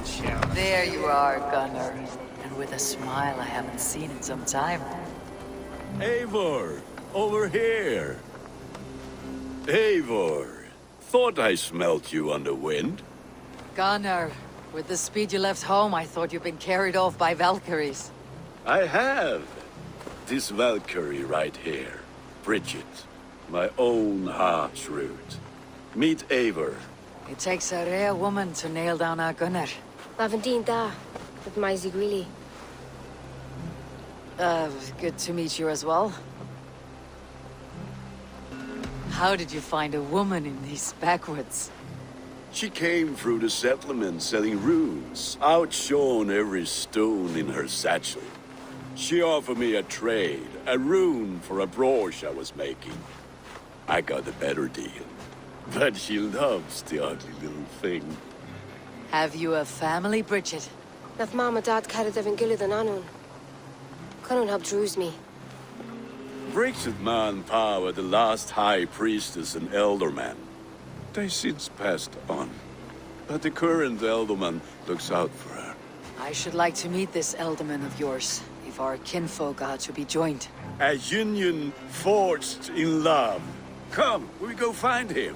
There you are, Gunnar. And with a smile I haven't seen in some time. Eivor, over here. Eivor, thought I smelt you on the wind. Gunnar, with the speed you left home, I thought you'd been carried off by Valkyries. I have. This Valkyrie right here, Bridget, my own heart's root. Meet Eivor. It takes a rare woman to nail down our Gunnar. Lavendine da, with Maisie Greeley. Good to meet you as well. How did you find a woman in these backwoods? She came through the settlement selling runes, outshone every stone in her satchel. She offered me a trade, a rune for a brooch I was making. I got a better deal. But she loves the ugly little thing. Have you a family, Bridget? Nath Mom and Dad carried Devin Gillard and Anun. Couldn't help drews me. Bridget Man Pa were the last high priestess and elderman. They since passed on. But the current elderman looks out for her. I should like to meet this elderman of yours, if our kinfolk are to be joined. A union forged in love. Come, we go find him.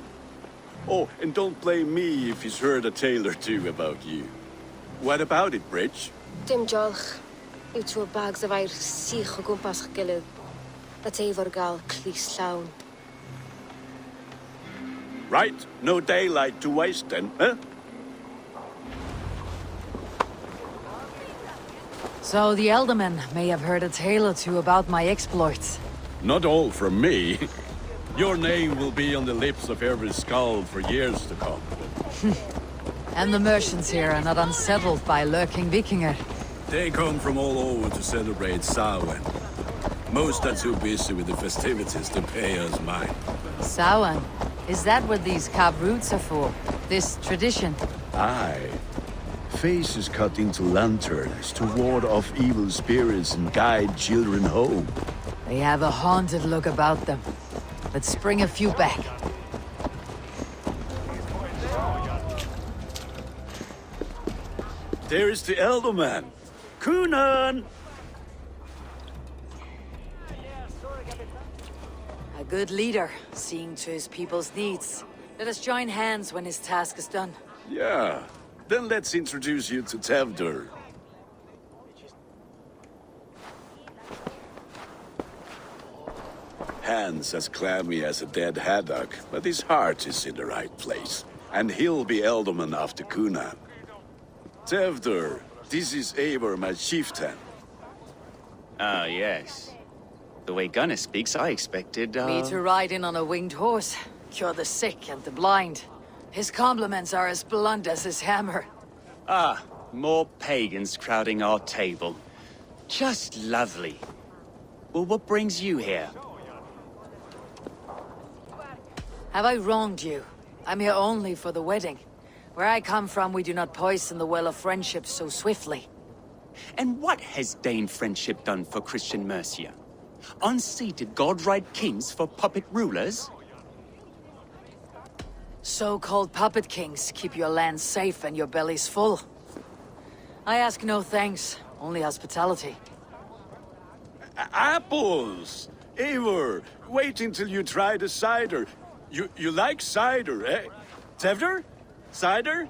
Oh, and don't blame me if he's heard a tale or two about you. What about it, Bridge? Dim jolch. Ut o bags of air sich o gwmpas gilydd. At Eivor gal clis llawn. Right, no daylight to waste then, huh? So the elderman may have heard a tale or two about my exploits. Not all from me. Your name will be on the lips of every skull for years to come. And the merchants here are not unsettled by lurking Vikinger. They come from all over to celebrate Samhain. Most are too busy with the festivities to pay us mind. Samhain? Is that what these carved roots are for? This tradition? Aye. Faces cut into lanterns to ward off evil spirits and guide children home. They have a haunted look about them. Let's bring a few back. There is the Elderman. Kunan! A good leader, seeing to his people's needs. Let us join hands when his task is done. Yeah. Then let's introduce you to Tevdur. Hands as clammy as a dead haddock, but his heart is in the right place. And he'll be Elderman after Kunan. Tevdur, this is Eivor, my chieftain. Ah, yes. The way Gunnar speaks, I expected, Me to ride in on a winged horse, cure the sick and the blind. His compliments are as blunt as his hammer. Ah, more pagans crowding our table. Just lovely. Well, what brings you here? Have I wronged you? I'm here only for the wedding. Where I come from, we do not poison the well of friendship so swiftly. And what has Dane friendship done for Christian Mercia? Unseated godride kings for puppet rulers? So-called puppet kings keep your lands safe and your bellies full. I ask no thanks, only hospitality. Apples! Eivor, wait until you try the cider. You like cider, eh? Tevdur? Cider?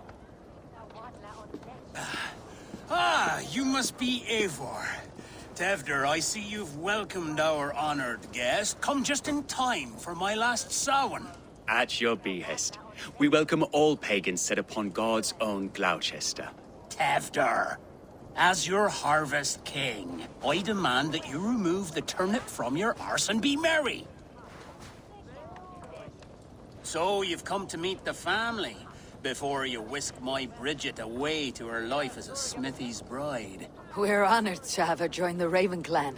Ah, you must be Eivor. Tevdur, I see you've welcomed our honored guest. Come just in time for my last Samhain. At your behest. We welcome all pagans set upon God's own Gloucester. Tevdur, as your harvest king, I demand that you remove the turnip from your arse and be merry. So you've come to meet the family before you whisk my Bridget away to her life as a smithy's bride. We're honored to have her join the Raven clan,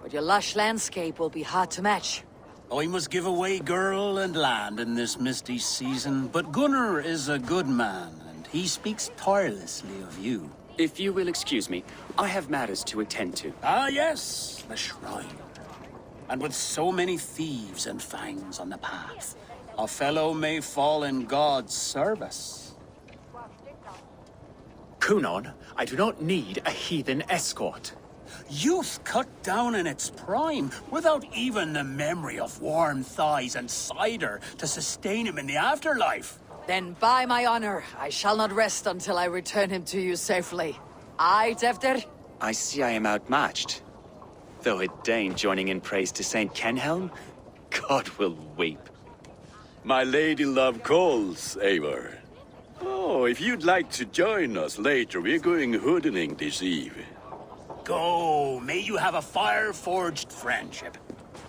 but your lush landscape will be hard to match. I must give away girl and land in this misty season, but Gunnar is a good man, and he speaks tirelessly of you. If you will excuse me, I have matters to attend to. Ah, yes, the shrine. And with so many thieves and fangs on the path, a fellow may fall in God's service. Kunon, I do not need a heathen escort. Youth cut down in its prime, without even the memory of warm thighs and cider to sustain him in the afterlife. Then by my honor, I shall not rest until I return him to you safely. Aye, Tefter? I see I am outmatched. Though a Dane joining in praise to Saint Kenhelm, God will weep. My lady love calls, Eivor. Oh, if you'd like to join us later, we're going hoodening this eve. Go, may you have a fire-forged friendship.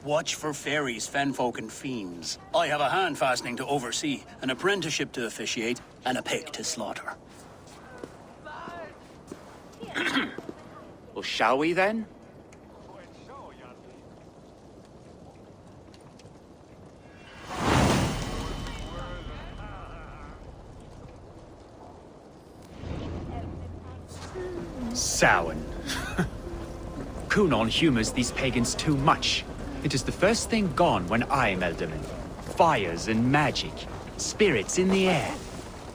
Watch for fairies, fenfolk, and fiends. I have a hand fastening to oversee, an apprenticeship to officiate, and a pig to slaughter. Well, shall we then? Samhain. Kunon humors these pagans too much. It is the first thing gone when I am Elderman. Fires and magic, spirits in the air.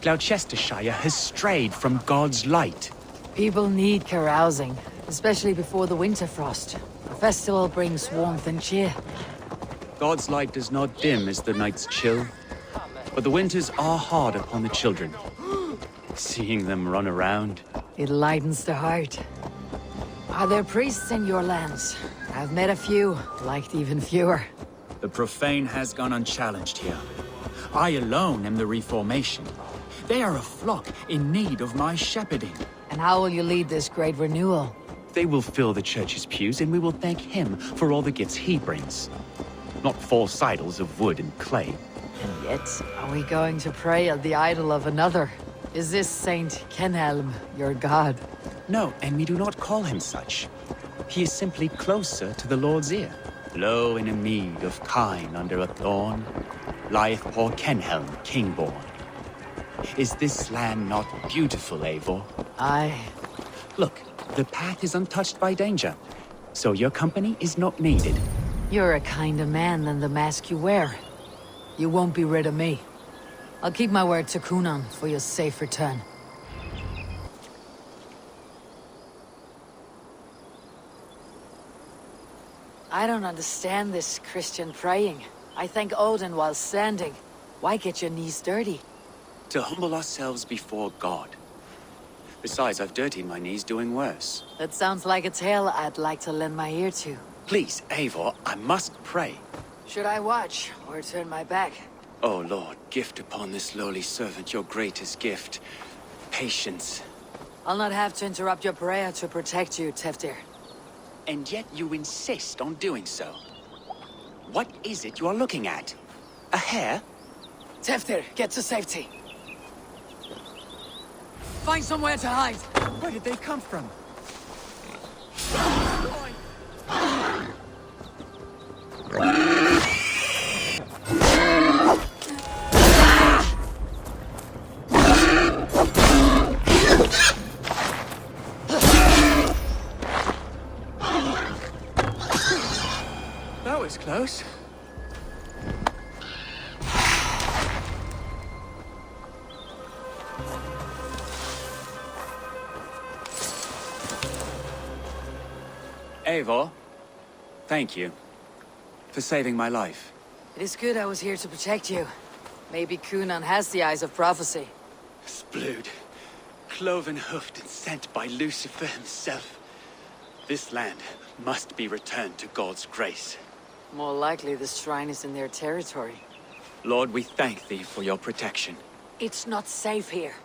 Gloucestershire has strayed from God's light. People need carousing, especially before the winter frost. A festival brings warmth and cheer. God's light does not dim as the nights chill, but the winters are hard upon the children. Seeing them run around. It lightens the heart. Are there priests in your lands? I've met a few, liked even fewer. The profane has gone unchallenged here. I alone am the Reformation. They are a flock in need of my shepherding. And how will you lead this great renewal? They will fill the church's pews, and we will thank him for all the gifts he brings. Not false idols of wood and clay. And yet, are we going to pray at the idol of another? Is this Saint Kenhelm your god? No, and we do not call him such. He is simply closer to the Lord's ear. Low in a mead of kine under a thorn, lieth poor Kenhelm, king-born. Is this land not beautiful, Eivor? Aye. Look, the path is untouched by danger, so your company is not needed. You're a kinder man than the mask you wear. You won't be rid of me. I'll keep my word to Kunon for your safe return. I don't understand this Christian praying. I thank Odin while standing. Why get your knees dirty? To humble ourselves before God. Besides, I've dirtied my knees doing worse. That sounds like a tale I'd like to lend my ear to. Please, Eivor, I must pray. Should I watch, or turn my back? Oh Lord, gift upon this lowly servant your greatest gift. Patience. I'll not have to interrupt your prayer to protect you, Teftir. And yet you insist on doing so. What is it you are looking at? A hare? Teftir, get to safety. Find somewhere to hide. Where did they come from? That was close. Eivor, thank you for saving my life. It is good I was here to protect you. Maybe Kunon has the eyes of prophecy. Splood, cloven-hoofed and sent by Lucifer himself. This land must be returned to God's grace. More likely the shrine is in their territory. Lord, we thank thee for your protection. It's not safe here.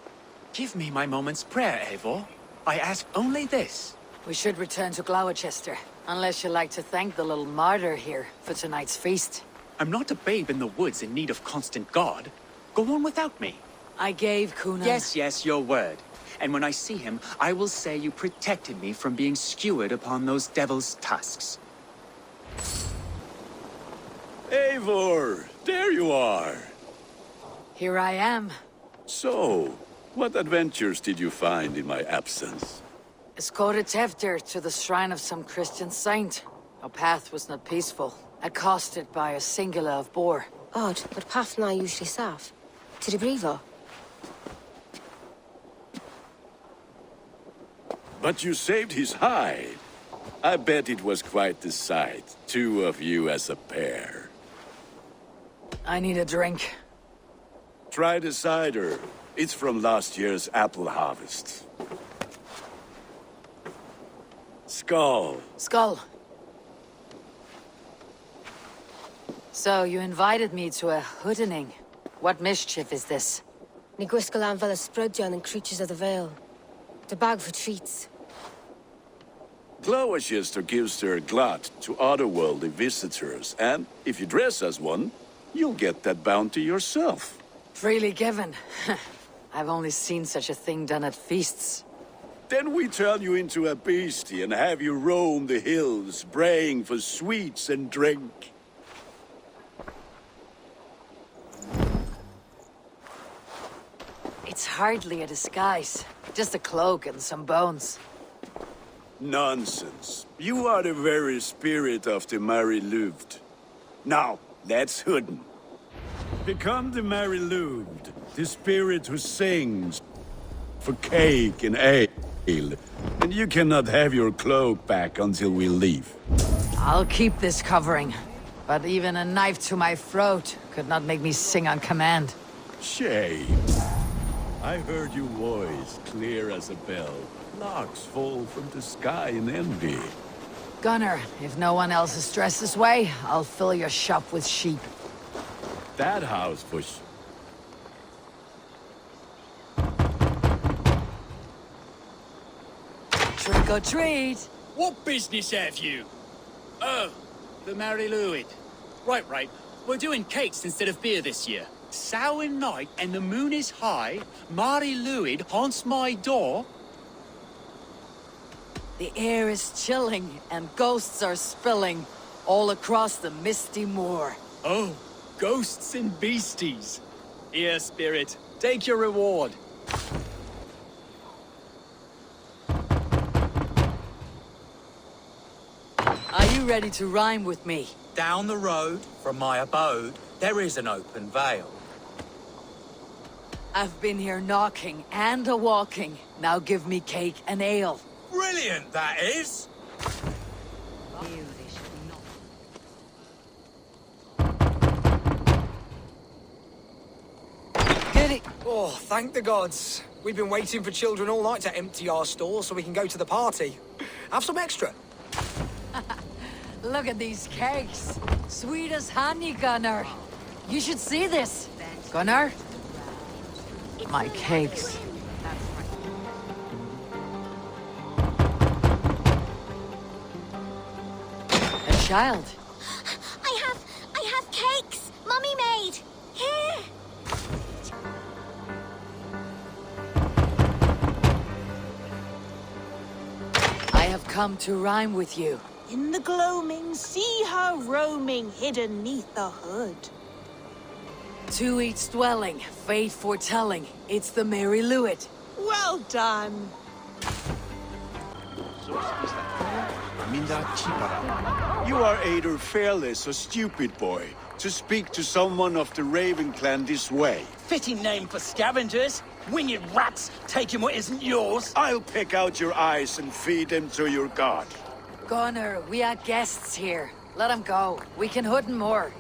Give me my moment's prayer, Eivor. I ask only this. We should return to Gloucester, unless you like to thank the little martyr here for tonight's feast. I'm not a babe in the woods in need of constant guard. Go on without me. I gave Kunon... Yes, your word. And when I see him, I will say you protected me from being skewered upon those devil's tusks. Eivor, there you are. Here I am. So, what adventures did you find in my absence? Escorted Teftir to the shrine of some Christian saint. Our path was not peaceful, accosted by a singular of boar. Odd, but path na usually safe. To the brifo. But you saved his hide. I bet it was quite the sight. Two of you as a pair. I need a drink. Try the cider. It's from last year's apple harvest. Skull. Skull. So, you invited me to a hoodening. What mischief is this? Ní gwisgal an fel a sprudjan and creatures of the Vale. The bag for treats. Gloucester gives their glut to otherworldly visitors, and if you dress as one, you'll get that bounty yourself. Freely given. I've only seen such a thing done at feasts. Then we turn you into a beastie and have you roam the hills, braying for sweets and drink. It's hardly a disguise. Just a cloak and some bones. Nonsense. You are the very spirit of the Mary Louved. Now, let's hoodin. Become the Mary Louved, the spirit who sings for cake and ale. And you cannot have your cloak back until we leave. I'll keep this covering. But even a knife to my throat could not make me sing on command. Shame. I heard your voice clear as a bell. Larks fall from the sky in envy. Gunnar, if no one else is dressed this way, I'll fill your shop with sheep. That house was... Trick or treat! What business have you? Oh, the Mary Louid. Right. We're doing cakes instead of beer this year. Samhain night and the moon is high. Mary Louid haunts my door. The air is chilling and ghosts are spilling all across the misty moor. Oh, ghosts and beasties. Here, spirit, take your reward. Are you ready to rhyme with me? Down the road from my abode, there is an open vale. I've been here knocking and a-walking. Now give me cake and ale. Brilliant, that is! Get it! Oh, thank the gods. We've been waiting for children all night to empty our stores so we can go to the party. Have some extra. Look at these cakes. Sweet as honey, Gunnar. You should see this. Gunnar? My cakes. A child. I have cakes. Mummy made. Here. I have come to rhyme with you. In the gloaming, see her roaming, hidden neath the hood. To each dwelling, fate foretelling, it's the Mary Louid. Well done. You are either fearless or stupid, boy, to speak to someone of the Raven clan this way. Fitting name for scavengers. Winged rats taking what isn't yours. I'll pick out your eyes and feed them to your god. Gunnar, we are guests here. Let him go. We can hood him more.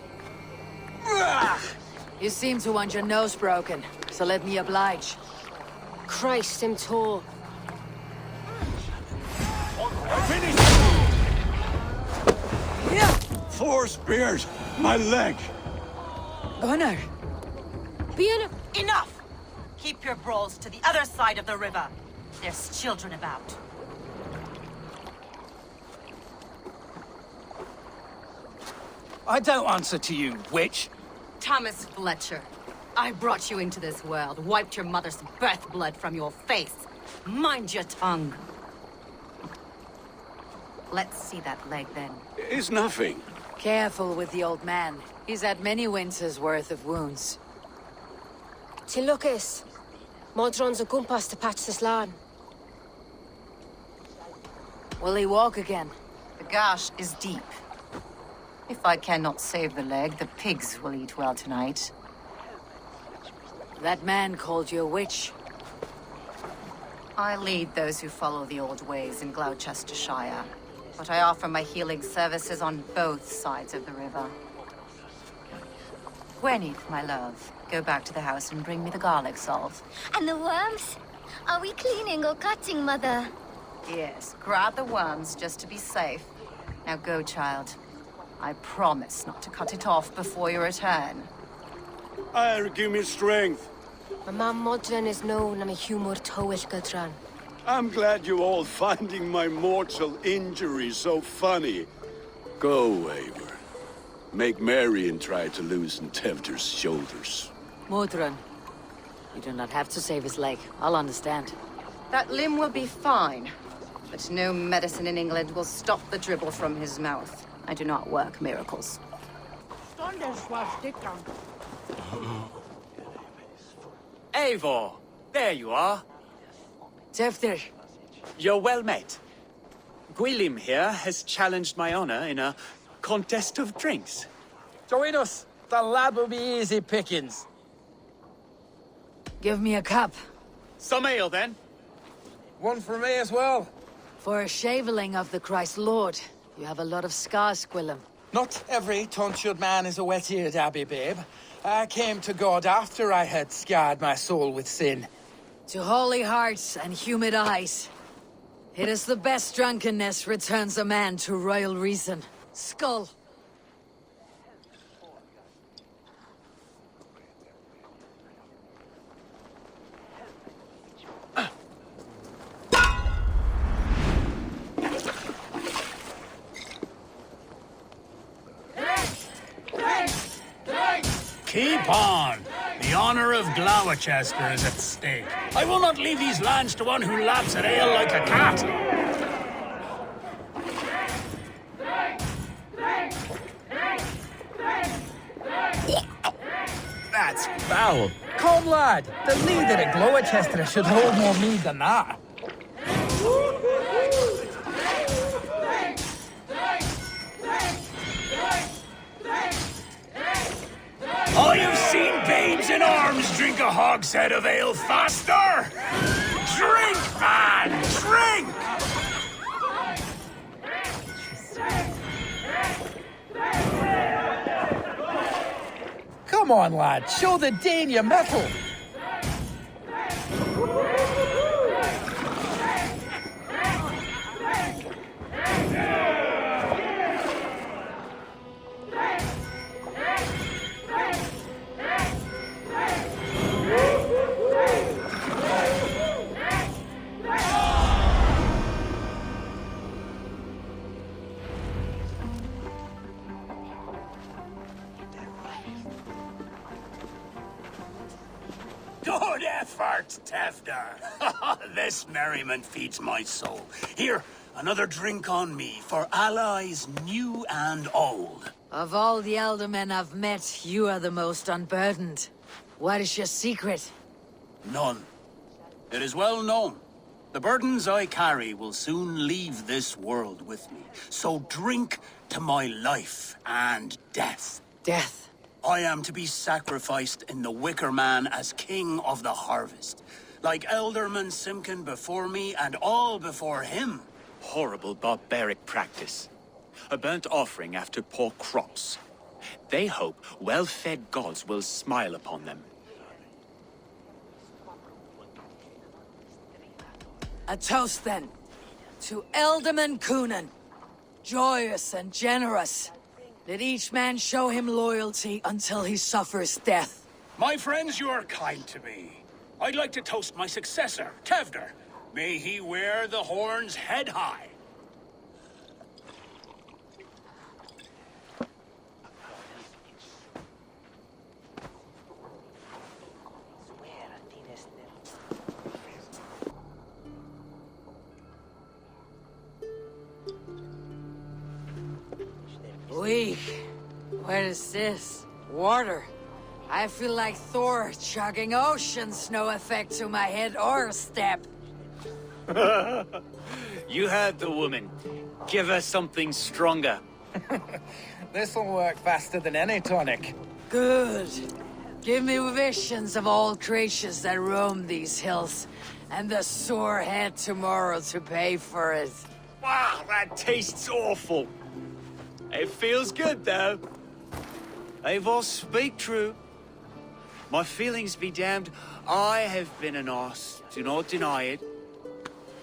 You seem to want your nose broken, so let me oblige. Christ him tall. Four spears! My leg! Gunnar! Enough! Keep your brawls to the other side of the river. There's children about. I don't answer to you, witch. Thomas Fletcher, I brought you into this world, wiped your mother's birth blood from your face. Mind your tongue. Let's see that leg, then. It's nothing. Careful with the old man. He's had many winters' worth of wounds. Tilukis. Modron's a gumpas to patch this land. Will he walk again? The gash is deep. If I cannot save the leg, the pigs will eat well tonight. That man called you a witch. I lead those who follow the old ways in Gloucestershire, but I offer my healing services on both sides of the river. Gweneth, my love, go back to the house and bring me the garlic salt. And the worms? Are we cleaning or cutting, Mother? Yes, grab the worms just to be safe. Now go, child. I promise not to cut it off before your return. Give me strength. My mum modern is known am a humor towish gadran. I'm glad you all finding my mortal injury so funny. Go, Eivor. Make Marion try to loosen Tevder's shoulders. Modron, you do not have to save his leg. I'll understand. That limb will be fine, but no medicine in England will stop the dribble from his mouth. I do not work miracles. Eivor, there you are. Tevder, You're well met. Gwilym here has challenged my honor in a contest of drinks. Join us. The lad will be easy pickings. give me a cup. Some ale, then. One for me as well. For a shaveling of the Christ Lord, you have a lot of scars, Gwilym. Not every tonsured man is a wet-eared Abbey, babe. I came to God after I had scarred my soul with sin. To holy hearts and humid eyes. It is the best drunkenness returns a man to royal reason. Skull. Keep on. The honor of Gloucester is at stake. I will not leave these lands to one who laps at ale like a cat. That's foul. Come, lad. The leader at Gloucester should hold more mead than that. I have seen babes in arms drink a hogshead of ale faster! Drink, man! Drink! Come on, lad. Show the Dane your mettle. Good effort, Tevder. This merriment feeds my soul. Here, another drink on me for allies new and old. Of all the eldermen I've met, you are the most unburdened. What is your secret? None. It is well known. The burdens I carry will soon leave this world with me. So drink to my life and death. Death. I am to be sacrificed in the Wicker Man as king of the harvest. Like Elderman Simkin before me and all before him. Horrible barbaric practice. A burnt offering after poor crops. They hope well-fed gods will smile upon them. A toast, then. To Elderman Coonan. Joyous and generous. Let each man show him loyalty until he suffers death. My friends, you are kind to me. I'd like to toast my successor, Tevder. May he wear the horns head high. Weak. What is this? Water. I feel like Thor chugging oceans. No effect to my head or step. You heard the woman. Give her something stronger. This'll work faster than any tonic. Good. Give me visions of all creatures that roam these hills, and the sore head tomorrow to pay for it. Wow, that tastes awful. It feels good, though. Eivor, speak true. My feelings be damned. I have been an arse, do not deny it.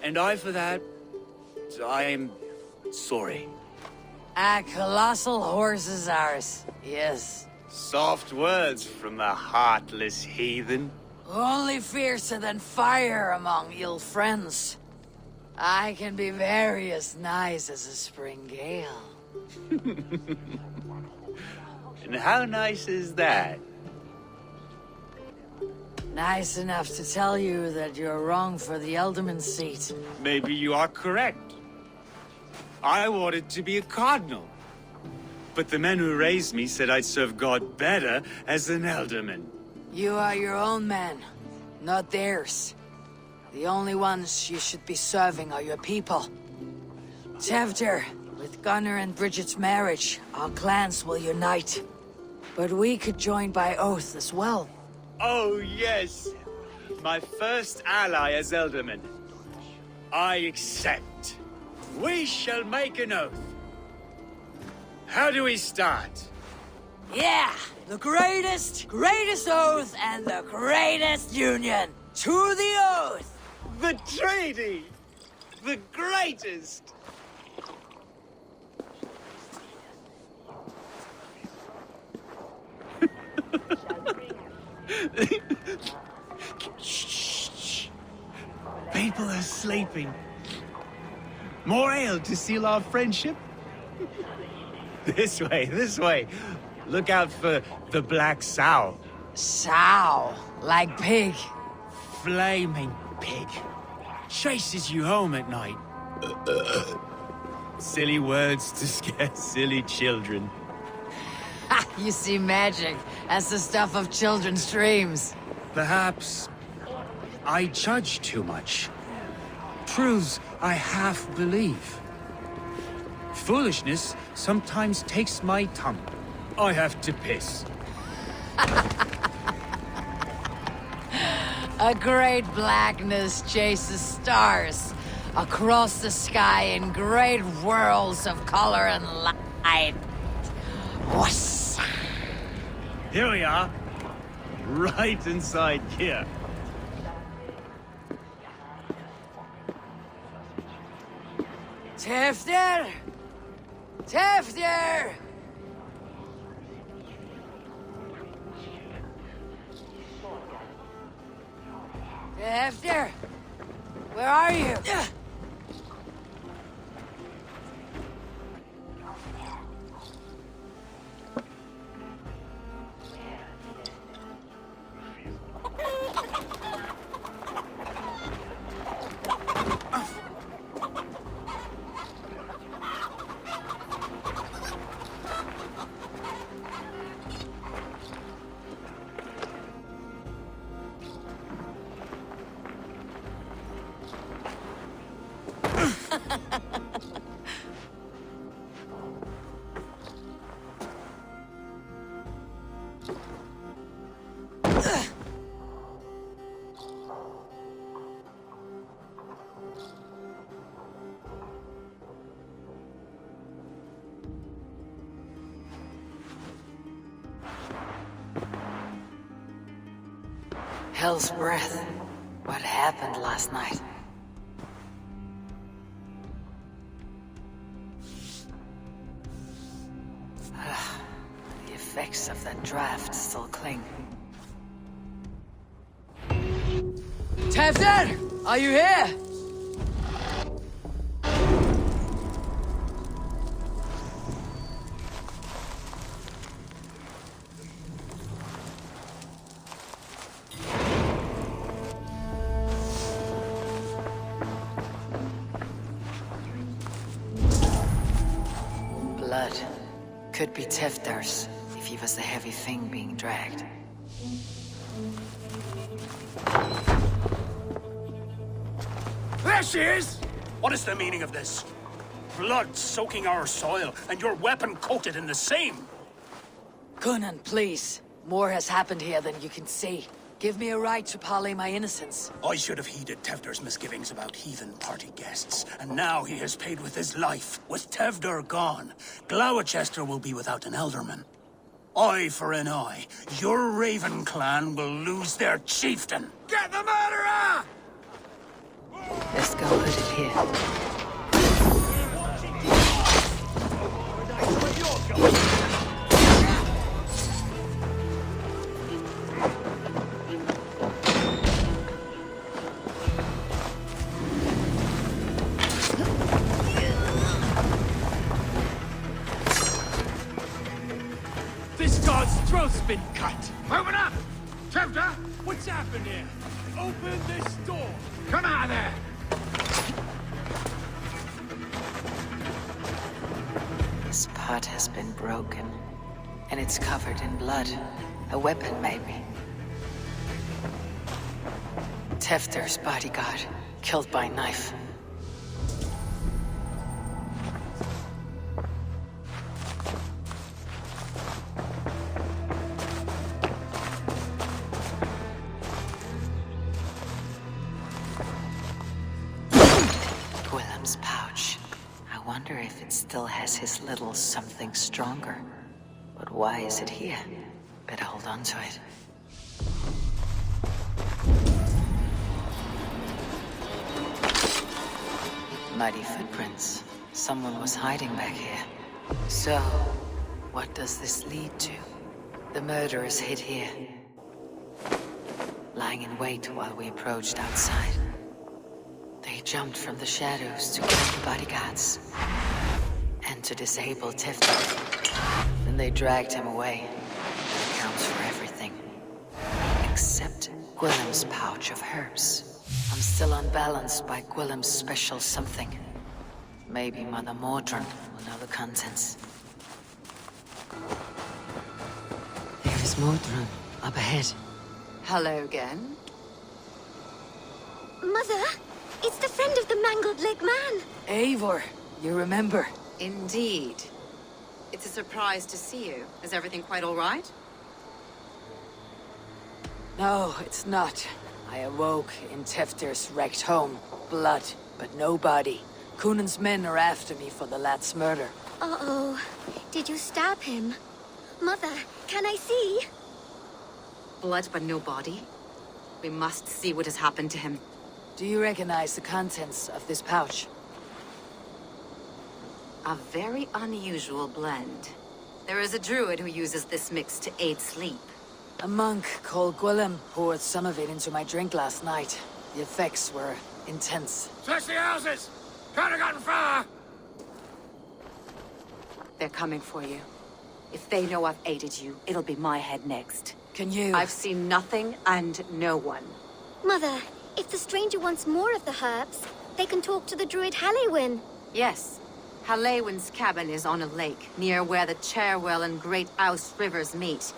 And for that, I am sorry. A colossal horse is ours, yes. Soft words from the heartless heathen. Only fiercer than fire among ill friends. I can be very as nice as a spring gale. And how nice is that? Nice enough to tell you that you're wrong for the Alderman seat. Maybe you are correct. I wanted to be a cardinal. But the men who raised me said I'd serve God better as an alderman. You are your own men, not theirs. The only ones you should be serving are your people. Tevdir, with Gunnar and Bridget's marriage, our clans will unite. But we could join by oath as well. Oh, yes. My first ally as Elderman. I accept. We shall make an oath. How do we start? Yeah! The greatest oath and the greatest union! To the oath! The treaty! The greatest! Shh. People are sleeping. More ale to seal our friendship? This way. Look out for the black sow. Sow, like pig. Flaming pig. Chases you home at night. Silly words to scare silly children. Ha! You see magic. That's the stuff of children's dreams. Perhaps I judge too much. Truths I half believe. Foolishness sometimes takes my tongue. I have to piss. A great blackness chases stars across the sky in great whirls of color and light. Whoosh. Here we are. Right inside here. Tevdir! Tevdir! Tevdir! Where are you? Hell's breath. What happened last night? The effects of that draft still cling. Tevdir! Are you here? Blood. Could be Tevdir's, if he was the heavy thing being dragged. There she is! What is the meaning of this? Blood soaking our soil, and your weapon coated in the same! Coonan, please. More has happened here than you can see. Give me a right to parley my innocence. I should have heeded Tevder's misgivings about heathen party guests, and now he has paid with his life. With Tevder gone, Gloucester will be without an alderman. Eye for an eye. Your Raven clan will lose their chieftain. Get the murderer! Let's go put it here. This god's throat's been cut! Open up! Tevder! What's happened here? Open this door! Come out of there! This pot has been broken, and it's covered in blood. A weapon, maybe. Tefter's bodyguard, killed by knife. Gwillem's pouch. I wonder if it still has his little something stronger. But why is it here? Better hold on to it. Muddy footprints. Someone was hiding back here. So, what does this lead to? The murderers hid here, lying in wait while we approached outside. They jumped from the shadows to kill the bodyguards and to disable Tefter. Then they dragged him away. That accounts for everything. Except Gwillem's pouch of herbs. I'm still unbalanced by Gwillem's special something. Maybe Mother Mordran will know the contents. There is Mordran, up ahead. Hello again. Mother, it's the friend of the mangled leg man. Eivor, you remember? Indeed. It's a surprise to see you. Is everything quite all right? No, it's not. I awoke in Tefter's wrecked home. Blood, but no body. Cunan's men are after me for the lad's murder. Uh-oh. Did you stab him? Mother, can I see? Blood but no body? We must see what has happened to him. Do you recognize the contents of this pouch? A very unusual blend. There is a druid who uses this mix to aid sleep. A monk called Gwillem poured some of it into my drink last night. The effects were intense. Search the houses! Can't have gotten far! They're coming for you. If they know I've aided you, it'll be my head next. Can you... I've seen nothing and no one. Mother, if the stranger wants more of the herbs, they can talk to the druid Halewyn. Yes. Halewyn's cabin is on a lake, near where the Cherwell and Great Ouse rivers meet.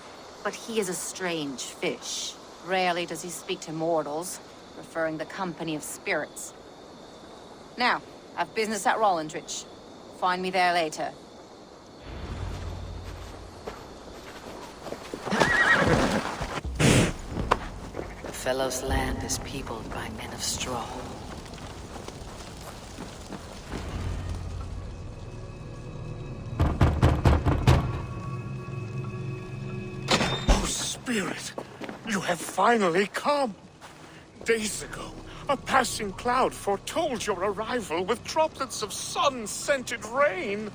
But he is a strange fish. Rarely does he speak to mortals, preferring the company of spirits. Now, I've business at Rollandrich. Find me there later. The fellow's land is peopled by men of straw. Spirit, you have finally come. Days ago, a passing cloud foretold your arrival with droplets of sun-scented rain.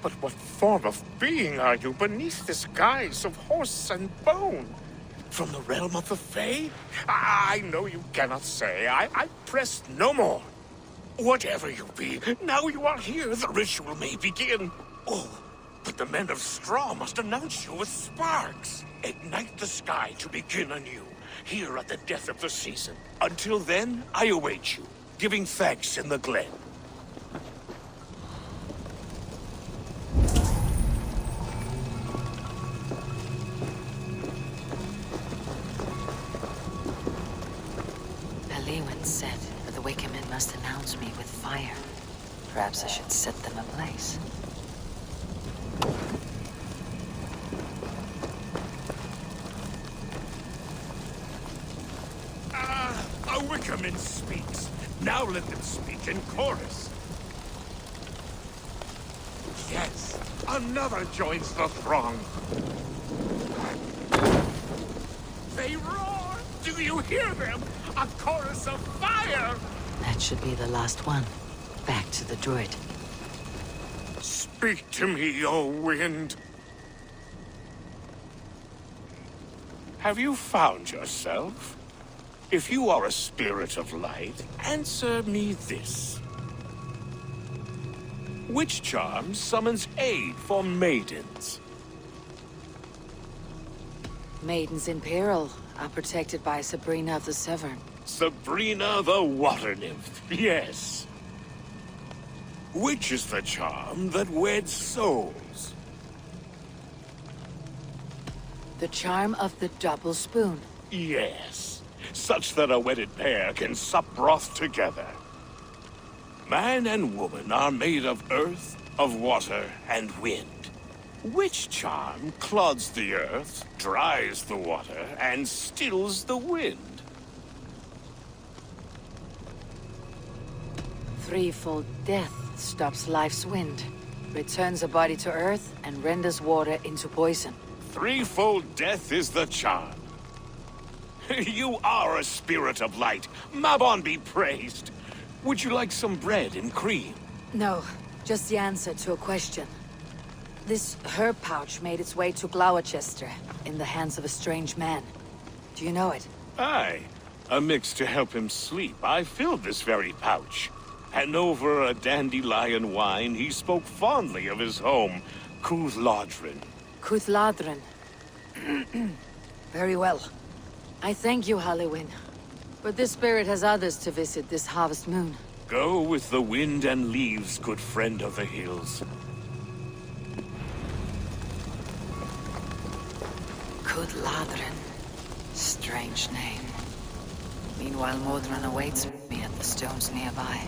But what form of being are you beneath this guise of horse and bone? From the realm of the Fae? I know you cannot say. I press no more. Whatever you be, now you are here, the ritual may begin. Oh, but the men of straw must announce you with sparks. Ignite the sky to begin anew, here at the death of the season. Until then, I await you, giving thanks in the glen. Halewyn said that the Wicker men must announce me with fire. Perhaps I should set them ablaze. Wickerman speaks. Now let them speak in chorus. Yes, another joins the throng. They roar! Do you hear them? A chorus of fire! That should be the last one. Back to the druid. Speak to me, O wind. Have you found yourself? If you are a spirit of light, answer me this. Which charm summons aid for maidens? Maidens in peril are protected by Sabrina of the Severn. Sabrina the Water Nymph, yes. Which is the charm that weds souls? The charm of the double spoon. Yes. Such that a wedded pair can sup broth together. Man and woman are made of earth, of water, and wind. Which charm clods the earth, dries the water, and stills the wind? Threefold death stops life's wind, returns a body to earth, and renders water into poison. Threefold death is the charm. You are a spirit of light. Mabon be praised. Would you like some bread and cream? No, just the answer to a question. This herb pouch made its way to Gloucester in the hands of a strange man. Do you know it? Aye. A mix to help him sleep. I filled this very pouch. And over a dandelion wine, he spoke fondly of his home, Cuthladrin. Cuthladrin. Very well. I thank you, Halliwyn. But this spirit has others to visit this harvest moon. Go with the wind and leaves, good friend of the hills. Cuthladrin. Strange name. Meanwhile, Modron awaits me at the stones nearby.